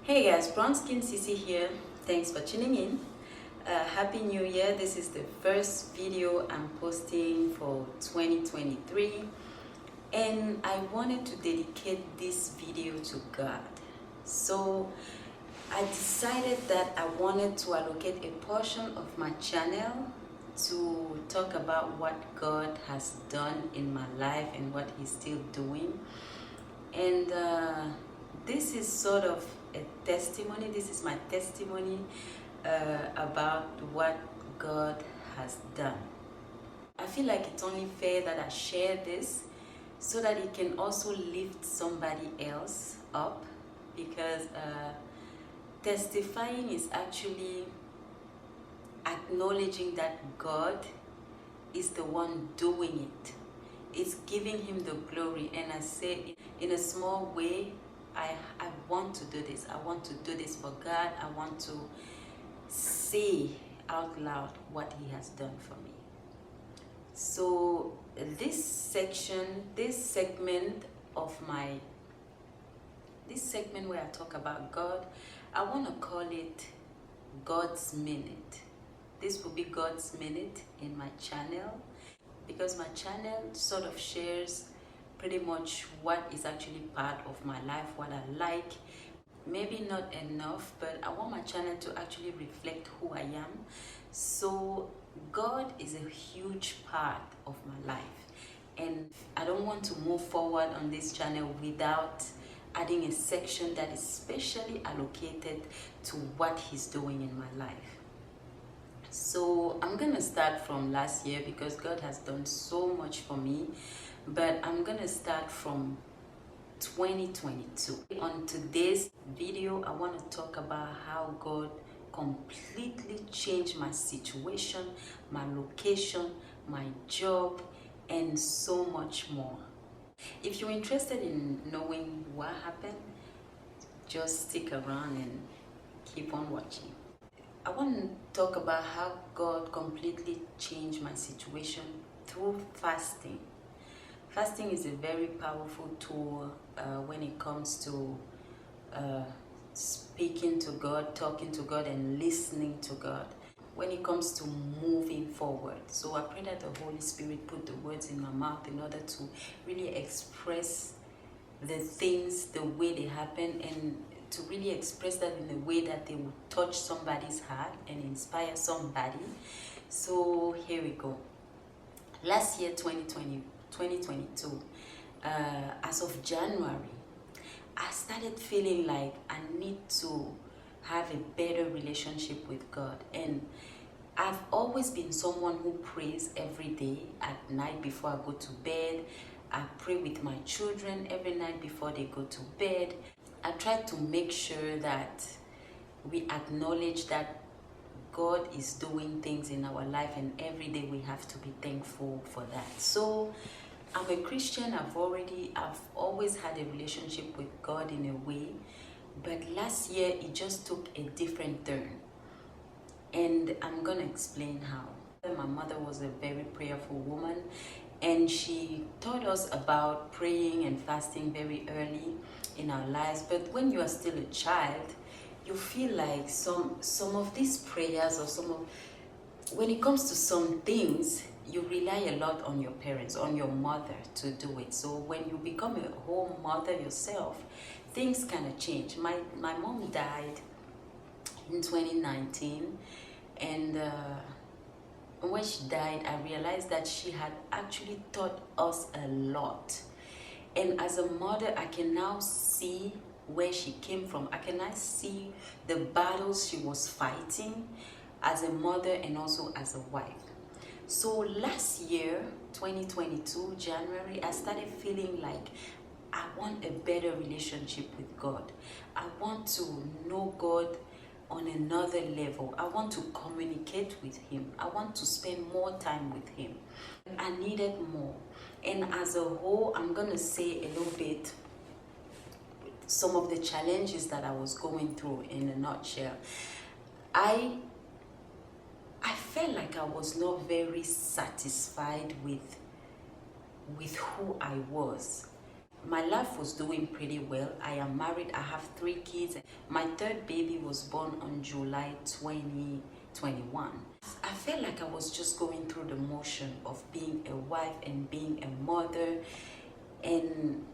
Hey guys, Brown Skin Sissy here. Thanks for tuning in. Happy New Year. This is the first video I'm posting for 2023, and I wanted to dedicate this video to God. So I decided that I wanted to allocate a portion of my channel to talk about what God has done in my life and what He's still doing. And this is sort of a testimony. This is my testimony about what God has done. I feel like it's only fair that I share this so that it can also lift somebody else up, because testifying is actually acknowledging that God is the one doing it. It's giving Him the glory. And I say, in a small way, I want to do this. I want to do this for God. I want to say out loud what He has done for me. So this segment where I talk about God, I want to call it God's Minute. This will be God's Minute in my channel, because my channel sort of shares pretty much what is actually part of my life, what I like. Maybe not enough, but I want my channel to actually reflect who I am. So God is a huge part of my life, and I don't want to move forward on this channel without adding a section that is specially allocated to what He's doing in my life. So I'm gonna start from last year, because God has done so much for me, but I'm gonna start from 2022. On today's video, I want to talk about how God completely changed my situation, my location, my job, and so much more. If you're interested in knowing what happened, just stick around and keep on watching. I want to talk about how God completely changed my situation through fasting. Fasting is a very powerful tool when it comes to speaking to God, talking to God, and listening to God. When it comes to moving forward. So I pray that the Holy Spirit put the words in my mouth in order to really express the things the way they happen, and to really express that in a way that they will touch somebody's heart and inspire somebody. So here we go. Last year, 2022, as of January, I started feeling like I need to have a better relationship with God. And I've always been someone who prays every day at night before I go to bed. I pray with my children every night before they go to bed. I try to make sure that we acknowledge that God is doing things in our life, and every day we have to be thankful for that. So I'm a Christian. I've always had a relationship with God in a way, but last year it just took a different turn, and I'm gonna explain how. My mother was a very prayerful woman, and she taught us about praying and fasting very early in our lives. But when you are still a child, you feel like some of these prayers, or when it comes to some things, you rely a lot on your parents, on your mother to do it. So when you become a home mother yourself, things kind of change. My mom died in 2019, and when she died, I realized that she had actually taught us a lot. And as a mother, I can now see where she came from. I can now see the battles she was fighting as a mother and also as a wife. So last year, 2022, January, I started feeling like I want a better relationship with God. I want to know God on another level. I want to communicate with Him. I want to spend more time with Him. I needed more. And as a whole, I'm going to say a little bit some of the challenges that I was going through in a nutshell. I felt like I was not very satisfied with who I was. my life was doing pretty well. I am married. I have 3 kids. My third baby was born on July 2021. I felt like I was just going through the motion of being a wife and being a mother, and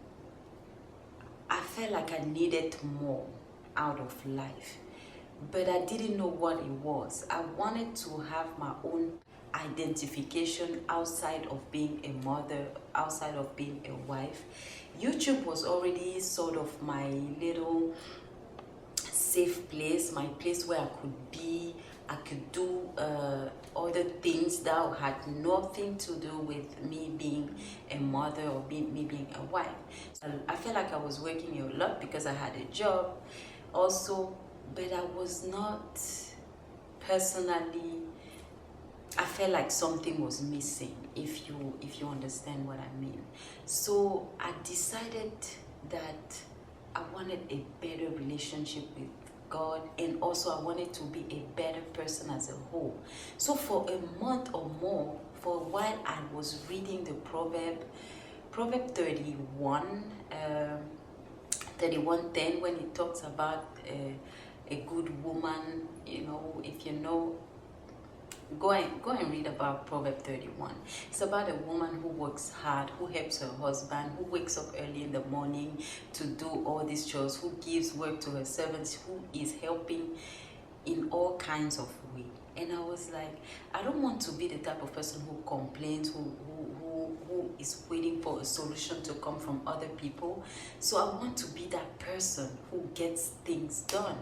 I felt like I needed more out of life, but I didn't know what it was. I wanted to have my own identification outside of being a mother, outside of being a wife. YouTube was already sort of my little safe place, my place where I could be. I could do other things that had nothing to do with me being a mother or me being a wife. So I felt like I was working a lot because I had a job also, but I was not personally, I felt like something was missing, if you understand what I mean. So I decided that I wanted a better relationship with God, and also I wanted to be a better person as a whole. So for a month or more, for a while, I was reading the Proverb 31, 31:10, when it talks about a good woman. You know, if you know, go and read about Proverb 31. It's about a woman who works hard, who helps her husband, who wakes up early in the morning to do all these chores, who gives work to her servants, who is helping in all kinds of ways. And I was like, I don't want to be the type of person who complains, who is waiting for a solution to come from other people. So I want to be that person who gets things done.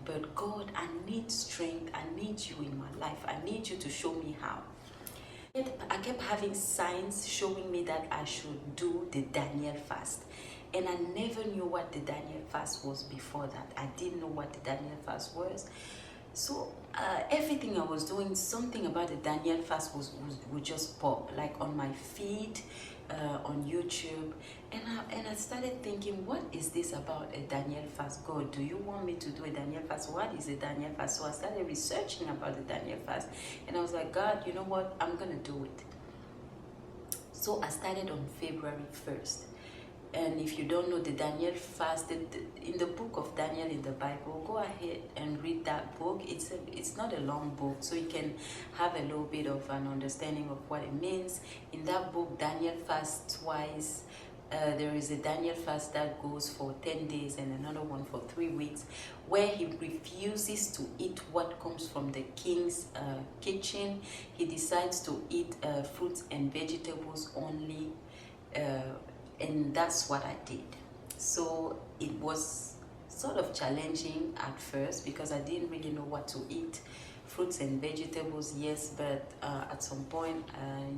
But God, I need strength. I need you in my life. I need you to show me how. I kept having signs showing me that I should do the Daniel fast. And I never knew what the Daniel fast was before that. I didn't know what the Daniel fast was. So everything I was doing, something about the Daniel fast would just pop, like on my feed, on YouTube. And I started thinking, what is this about a Daniel fast? God, do you want me to do a Daniel fast? What is a Daniel fast? So I started researching about the Daniel fast. And I was like, God, you know what? I'm going to do it. So I started on February 1st. And if you don't know the Daniel fast, in the book of Daniel in the Bible, go ahead and read that book. It's not a long book, so you can have a little bit of an understanding of what it means. In that book, Daniel fasts twice. There is a Daniel fast that goes for 10 days and another one for 3 weeks, where he refuses to eat what comes from the king's kitchen. He decides to eat fruits and vegetables only. And that's what I did. So it was sort of challenging at first because I didn't really know what to eat. Fruits and vegetables, yes, but at some point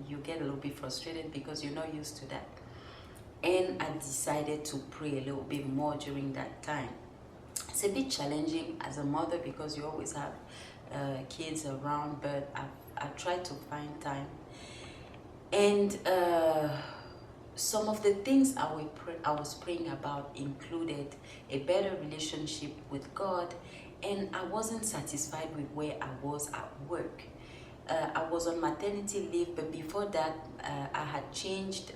you get a little bit frustrated because you're not used to that. And I decided to pray a little bit more during that time. It's a bit challenging as a mother because you always have kids around, but I tried to find time. And some of the things I was praying about included a better relationship with God, and I wasn't satisfied with where I was at work. I was on maternity leave, but before that, I had changed.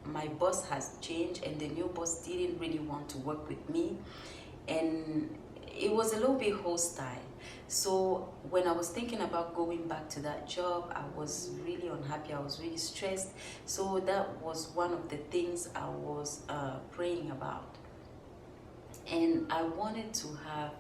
My boss has changed, and the new boss didn't really want to work with me, and it was a little bit hostile. So when I was thinking about going back to that job, I was really unhappy. I was really stressed. So that was one of the things I was praying about. And I wanted to have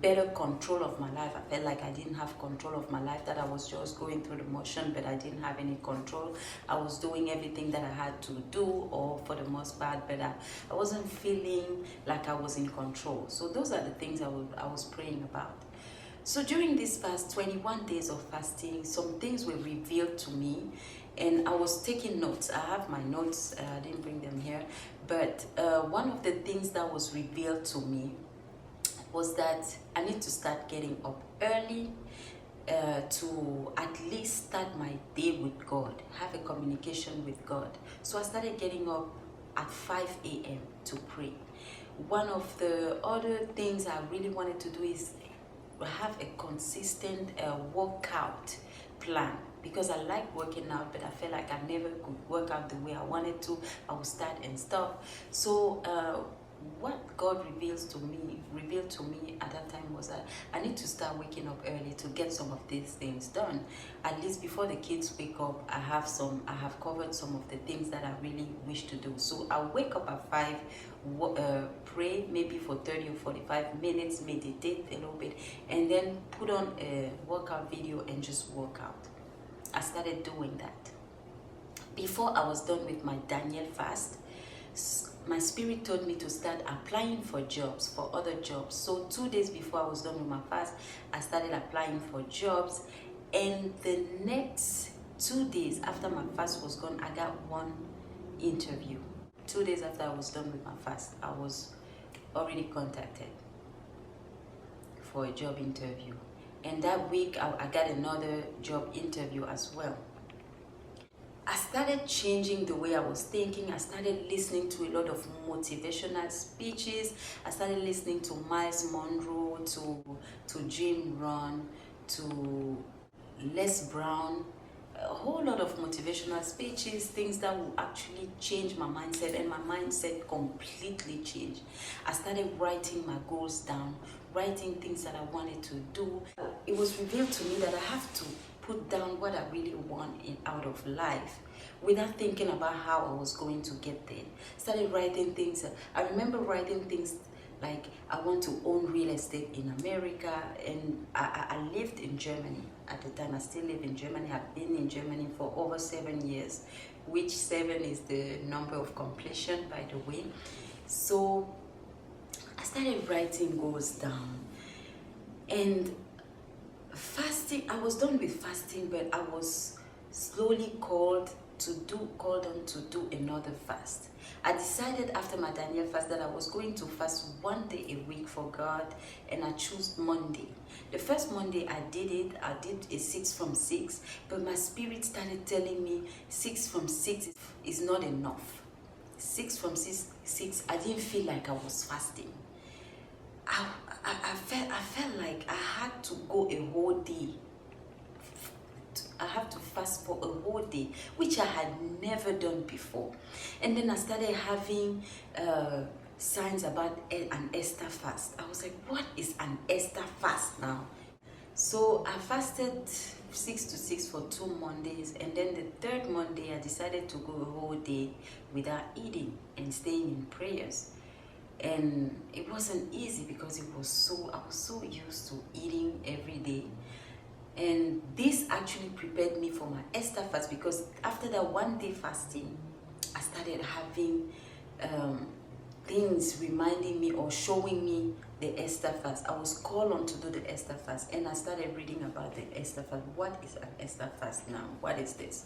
better control of my life. I felt like I didn't have control of my life, that I was just going through the motion, but I didn't have any control. I was doing everything that I had to do, or for the most part, but I wasn't feeling like I was in control. So those are the things I was praying about. So during this past 21 days of fasting, some things were revealed to me, and I was taking notes. I have my notes, I didn't bring them here, but one of the things that was revealed to me was that I need to start getting up early to at least start my day with God, have a communication with God. So I started getting up at 5 a.m. to pray. One of the other things I really wanted to do is have a consistent workout plan. because I like working out, but I felt like I never could work out the way I wanted to. I would start and stop. So what God revealed to me at that time was that I need to start waking up early to get some of these things done. At least before the kids wake up, I have covered some of the things that I really wish to do. So I'll wake up at 5, pray maybe for 30 or 45 minutes, meditate a little bit, and then put on a workout video and just work out. I started doing that. Before I was done with my Daniel fast, my spirit told me to start applying for jobs, for other jobs. So 2 days before I was done with my fast, I started applying for jobs. And the next 2 days after my fast was gone, I got one interview. 2 days after I was done with my fast, I was already contacted for a job interview. And that week, I got another job interview as well. I started changing the way I was thinking. I started listening to a lot of motivational speeches. I started listening to Miles Monroe, to Jim Rohn, to Les Brown, a whole lot of motivational speeches, things that will actually change my mindset, and my mindset completely changed. I started writing my goals down, writing things that I wanted to do. It was revealed to me that I have to put down what I really want out of life without thinking about how I was going to get there. Started writing things. I remember writing things like, I want to own real estate in America, and I lived in Germany at the time. I still live in Germany. I've been in Germany for over 7 years, which 7 is the number of completion, by the way. So I started writing goals down, and fasting. I was done with fasting, but I was slowly called on to do another fast. I decided after my Daniel fast that I was going to fast 1 day a week for God, and I chose Monday. The first Monday I did a 6 from 6, but my spirit started telling me 6 from 6 is not enough. 6 from 6, I didn't feel like I was fasting. I felt like I had to go a whole day. I have to fast for a whole day, which I had never done before. And then I started having signs about an Esther fast. I was like, what is an Esther fast now? So I fasted 6 to 6 for 2 Mondays, and then the third Monday I decided to go a whole day without eating and staying in prayers. And it wasn't easy because I was so used to eating every day. And this actually prepared me for my Esther fast, because after that 1 day fasting, I started having things reminding me or showing me the Esther fast. I was called on to do the Esther fast, and I started reading about the Esther fast. What is an Esther fast now? What is this?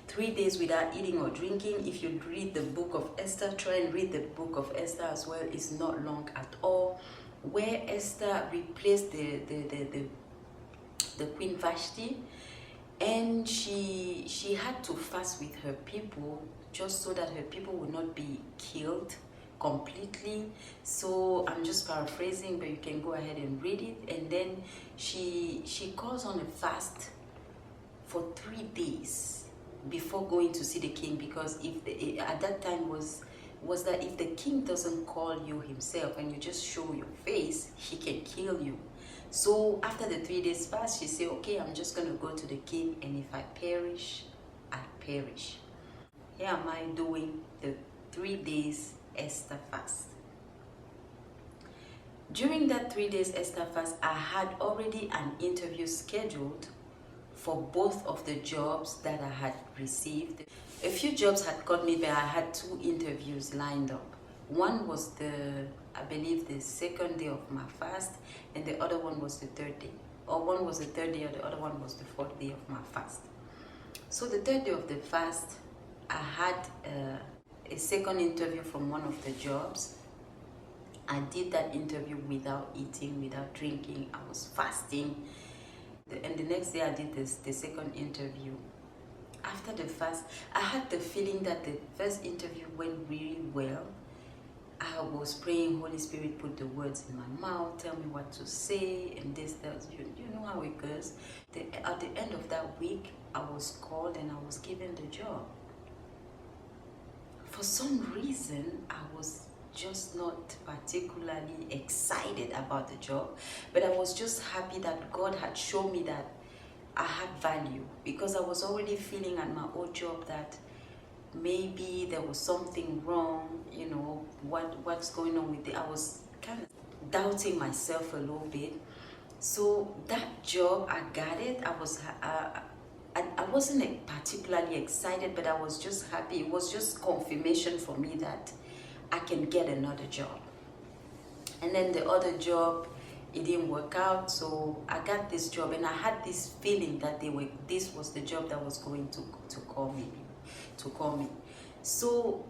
3 days without eating or drinking. If you read the book of Esther, try and read the book of Esther as well. It's not long at all. Where Esther replaced the Queen Vashti, and she had to fast with her people just so that her people would not be killed completely. So I'm just paraphrasing, but you can go ahead and read it. And then she calls on a fast for 3 days before going to see the king, because at that time was that if the king doesn't call you himself and you just show your face, he can kill you. So after the 3 days fast, she said, okay, I'm just going to go to the king, and if I perish, I perish. Here am I doing the 3 days Esther fast. During that 3 days Esther fast, I had already an interview scheduled for both of the jobs that I had received. A few jobs had called me, but I had 2 interviews lined up. One was I believe the second day of my fast, and the other one was the third day. Or one was the third day, or the other one was the fourth day of my fast. So the third day of the fast, I had a second interview from one of the jobs. I did that interview without eating, without drinking. I was fasting. And the next day I did the second interview. After the fast, I had the feeling that the first interview went really well. I was praying, Holy Spirit, put the words in my mouth, tell me what to say, and this, that. You know how it goes. At the end of that week, I was called and I was given the job. For some reason, I was just not particularly excited about the job, but I was just happy that God had shown me that I had value, because I was already feeling at my old job that maybe there was something wrong, you know, what's going on with it. I was kind of doubting myself a little bit. So that job, I got it. I wasn't particularly excited, but I was just happy. It was just confirmation for me that I can get another job. And then the other job, it didn't work out, so I got this job, and I had this feeling that this was the job that was going to call me. So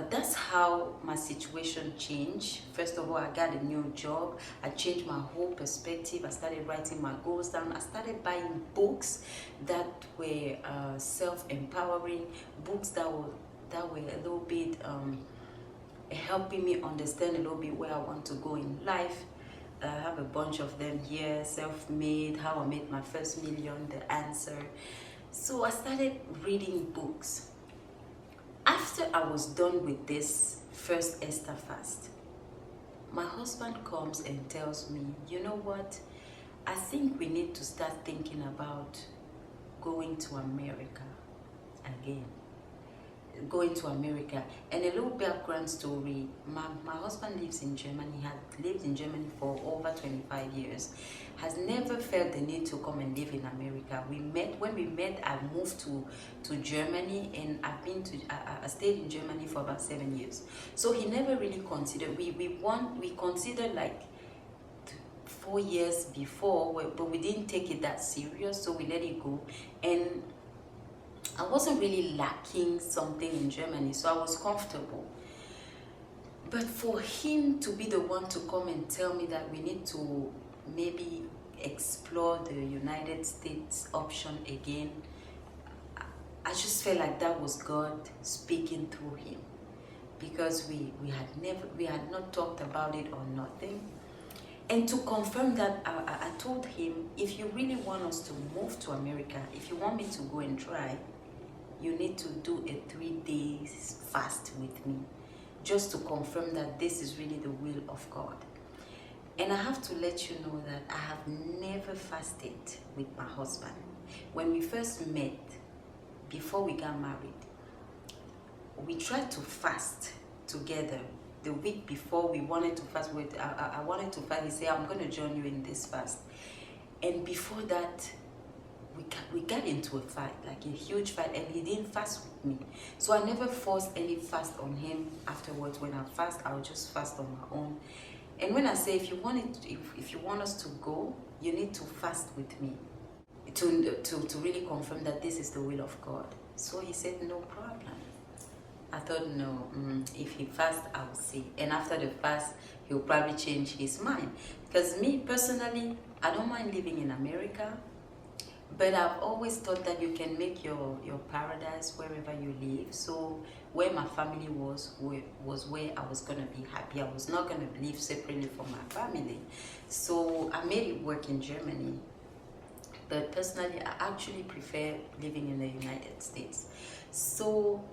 that's how my situation changed. First of all, I got a new job. I changed my whole perspective. I started writing my goals down. I started buying books that were self-empowering, books that were a little bit helping me understand a little bit where I want to go in life. I have a bunch of them here. Self-made, How I Made My First Million, The Answer. So I started reading books. After I was done with this first Esther fast, my husband comes and tells me, you know what, I think we need to start thinking about going to America again. Going to America. And a little background story, my husband lives in Germany. He had lived in Germany for over 25 years, has never felt the need to come and live in America. When we met, I moved to Germany, and I stayed in Germany for about 7 years. So he never really considered, we considered like 4 years before, but we didn't take it that serious, so we let it go. And I wasn't really lacking something in Germany, so I was comfortable. But for him to be the one to come and tell me that we need to maybe explore the United States option again, I just felt like that was God speaking through him, because we had not talked about it or nothing. And to confirm that, I told him, if you really want us to move to America, if you want me to go and try, you need to do a 3 days fast with me, just to confirm that this is really the will of God. And I have to let you know that I have never fasted with my husband. When we first met, before we got married, we tried to fast together. The week before we wanted to fast, I wanted to fast. He said, I'm going to join you in this fast. And before that, we got into a fight, like a huge fight, and he didn't fast with me. So I never forced any fast on him. Afterwards, when I fast, I'll just fast on my own. And when I say, if you want us to go, you need to fast with me to really confirm that this is the will of God. So he said, no problem. I thought, no, if he fasts, I'll see. And after the fast, he'll probably change his mind. Because me, personally, I don't mind living in America. But I've always thought that you can make your paradise wherever you live. So where my family was where I was going to be happy. I was not going to live separately from my family. So I made it work in Germany. But personally, I actually prefer living in the United States. So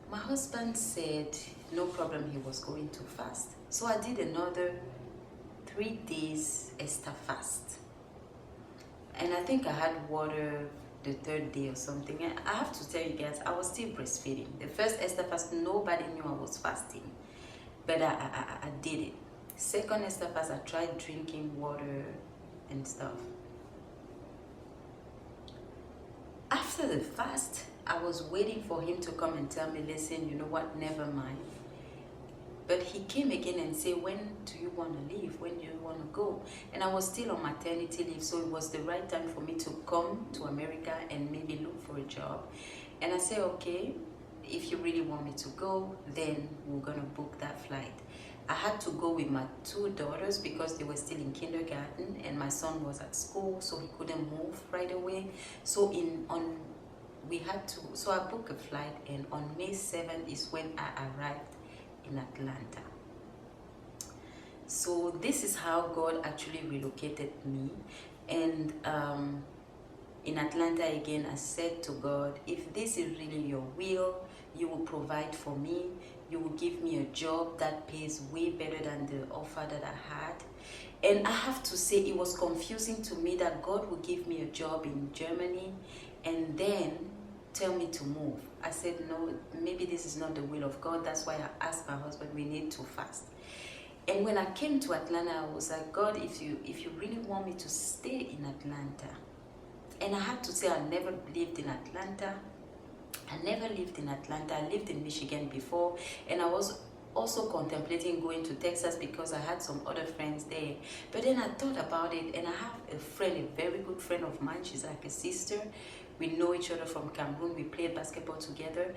my husband said, no problem, he was going to fast. So I did another 3 days Esther fast. And I think I had water the 3rd day or something. And I have to tell you guys, I was still breastfeeding. The first Esther fast, nobody knew I was fasting. But I did it. Second Esther fast, I tried drinking water and stuff. After the fast, I was waiting for him to come and tell me, listen, you know what, never mind. But he came again and said, when do you want to leave? When do you want to go? And I was still on maternity leave, so it was the right time for me to come to America and maybe look for a job. And I said, okay, if you really want me to go, then we're going to book that flight. I had to go with my 2 daughters because they were still in kindergarten and my son was at school, so he couldn't move right away. So I booked a flight, and on May 7th is when I arrived in Atlanta. So this is how God actually relocated me. And in Atlanta again, I said to God, if this is really your will, you will provide for me. You will give me a job that pays way better than the offer that I had. And I have to say, it was confusing to me that God would give me a job in Germany and then tell me to move. I said, no, maybe this is not the will of God. That's why I asked my husband, we need to fast. And when I came to Atlanta, I was like, God, if you really want me to stay in Atlanta. And I had to say, I never lived in Atlanta. I never lived in Atlanta. I lived in Michigan before. And I was also contemplating going to Texas because I had some other friends there. But then I thought about it, and I have a friend, a very good friend of mine. She's like a sister. We know each other from Cameroon. We played basketball together.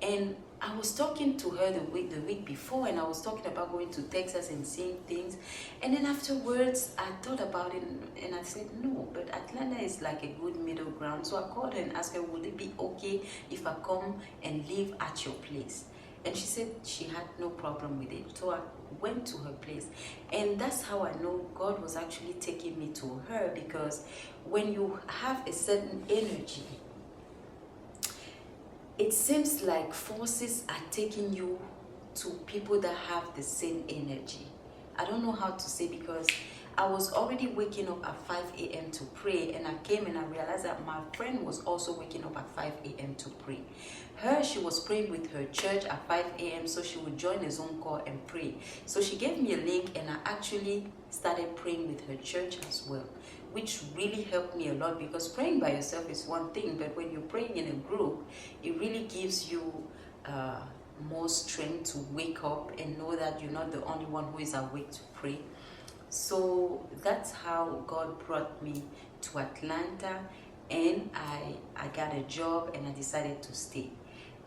And I was talking to her the week before, and I was talking about going to Texas and seeing things. And then afterwards, I thought about it, and I said, no, but Atlanta is like a good middle ground. So I called her and asked her, would it be okay if I come and live at your place? And she said she had no problem with it. So I went to her place. And that's how I know God was actually taking me to her, because when you have a certain energy, it seems like forces are taking you to people that have the same energy. I don't know how to say, because I was already waking up at 5 a.m. to pray, and I came and I realized that my friend was also waking up at 5 a.m. to pray. She was praying with her church at 5 a.m. so she would join a Zoom call and pray. So she gave me a link, and I actually started praying with her church as well, which really helped me a lot, because praying by yourself is one thing, but when you're praying in a group, it really gives you more strength to wake up and know that you're not the only one who is awake to pray. So that's how God brought me to Atlanta, and I got a job, and I decided to stay.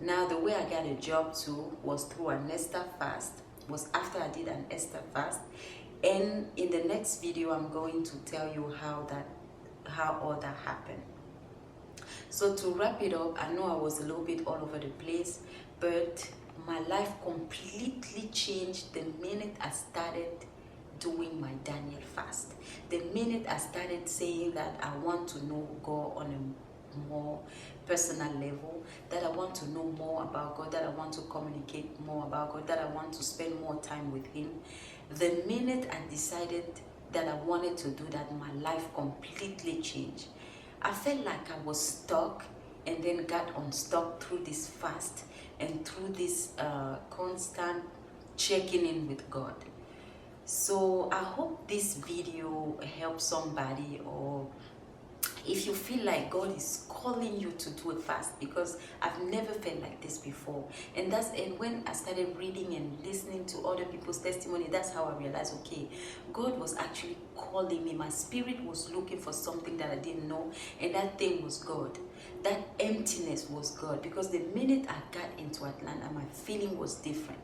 Now, the way I got a job too was through an Esther fast. It was after I did an Esther fast. And in the next video, I'm going to tell you how all that happened. So to wrap it up, I know I was a little bit all over the place, but my life completely changed the minute I started doing my Daniel fast. The minute I started saying that I want to know God on a more personal level, that I want to know more about God, that I want to communicate more about God, that I want to spend more time with Him. The minute I decided that I wanted to do that, my life completely changed. I felt like I was stuck, and then got unstuck through this fast and through this constant checking in with God. So I hope this video helps somebody, or if you feel like God is calling you to do a fast, because I've never felt like this before. And when I started reading and listening to other people's testimony, that's how I realized, okay, God was actually calling me. My spirit was looking for something that I didn't know, and that thing was God. That emptiness was God, because the minute I got into Atlanta, my feeling was different.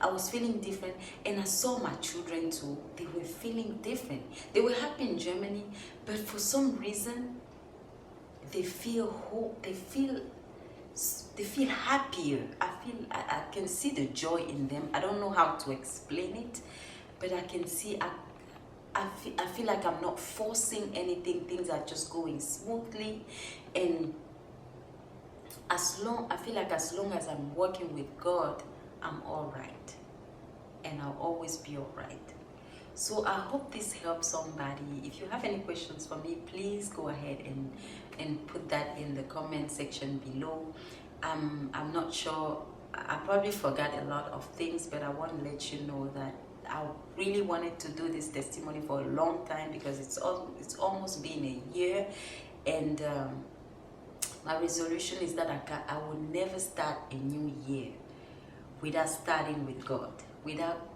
I was feeling different, and I saw my children too. They were feeling different. They were happy in Germany, but for some reason, they feel hope. They feel happier. I can see the joy in them. I don't know how to explain it, but I can see. I feel like I'm not forcing anything. Things are just going smoothly, and I feel like as long as I'm working with God, I'm all right, and I'll always be all right. So I hope this helps somebody. If you have any questions for me, please go ahead and put that in the comment section below. I'm not sure. I probably forgot a lot of things, but I want to let you know that I really wanted to do this testimony for a long time, because it's almost been a year, and my resolution is that I will never start a new year without starting with God, without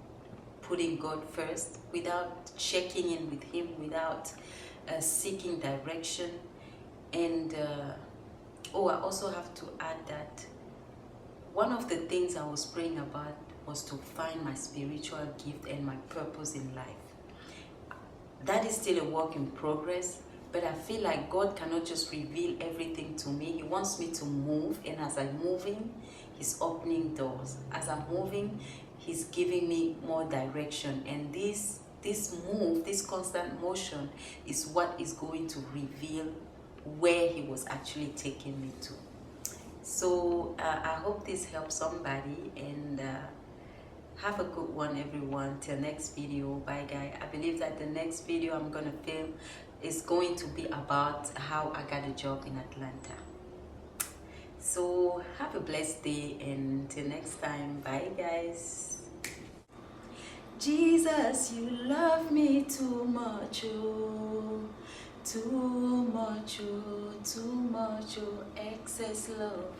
putting God first, without checking in with Him, without seeking direction. And I also have to add that one of the things I was praying about was to find my spiritual gift and my purpose in life. That is still a work in progress, but I feel like God cannot just reveal everything to me. He wants me to move, and as I'm moving, He's opening doors. As I'm moving, He's giving me more direction, and this move, this constant motion, is what is going to reveal where he was actually taking me to. So I hope this helps somebody, and have a good one, everyone. Till next video. Bye, guys. I believe that the next video I'm gonna film is going to be about how I got a job in Atlanta. So have a blessed day, and till next time. Bye, guys. Jesus, you love me too much, oh, too much, oh, excess love.